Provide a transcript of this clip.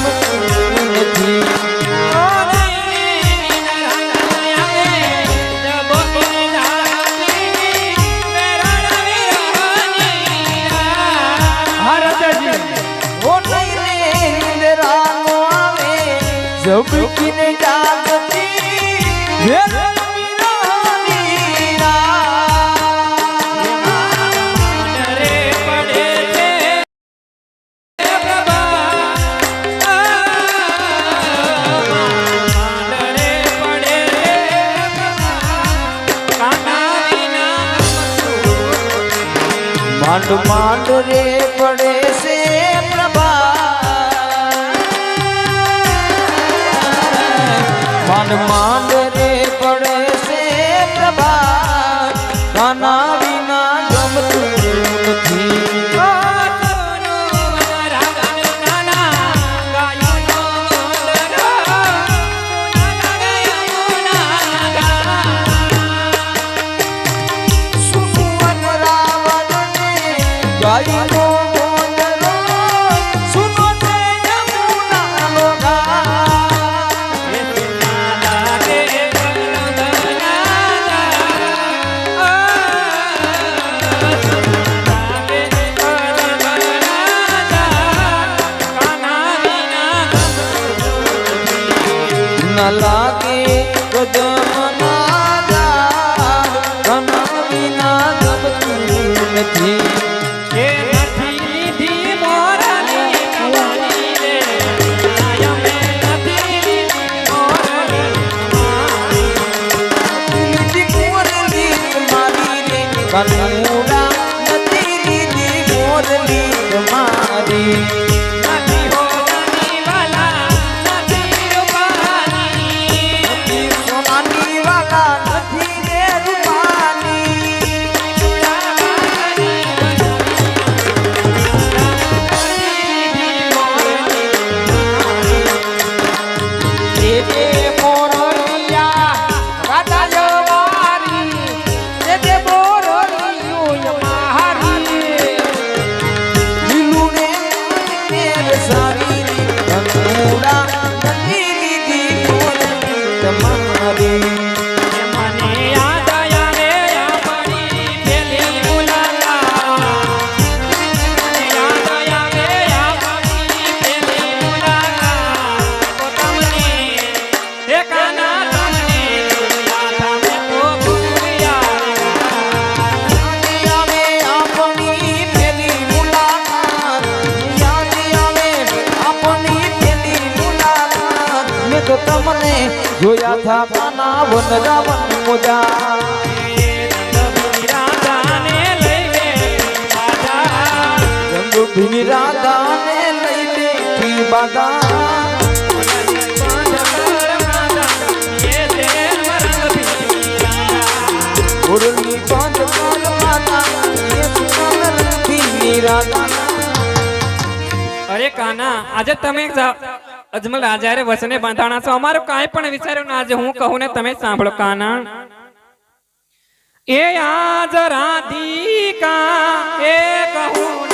ગમતું નથી ઝબકીને જાગતી માંડ માંડ રે પડે છે માંડ માંડ રે પડે છે પ્રભા કાના વિના ગમતું નથી લાગે કદમના કના વિના ગમતું નથી એ નથી ધી મોરલી કવાલી રે આયમે નથી ધી મોરલી મોરલી મારી રે કનુડા નથી દી મોરલી મારી તો તમને જોયા થા કાના વનરાવન મોજા રંગભીની રાધાને લઈ બેઠી બાધા મુરલી પાંચ કાલ માતા રંગભીની રાધા અરે કાના આજે તમે અજમલ રાજાએ વસને બાંધાણા છો અમારું કાંઈ પણ વિચાર્યું ના આજે હું કહું ને તમે સાંભળો કાના એ આજ રાધિકા એ કહું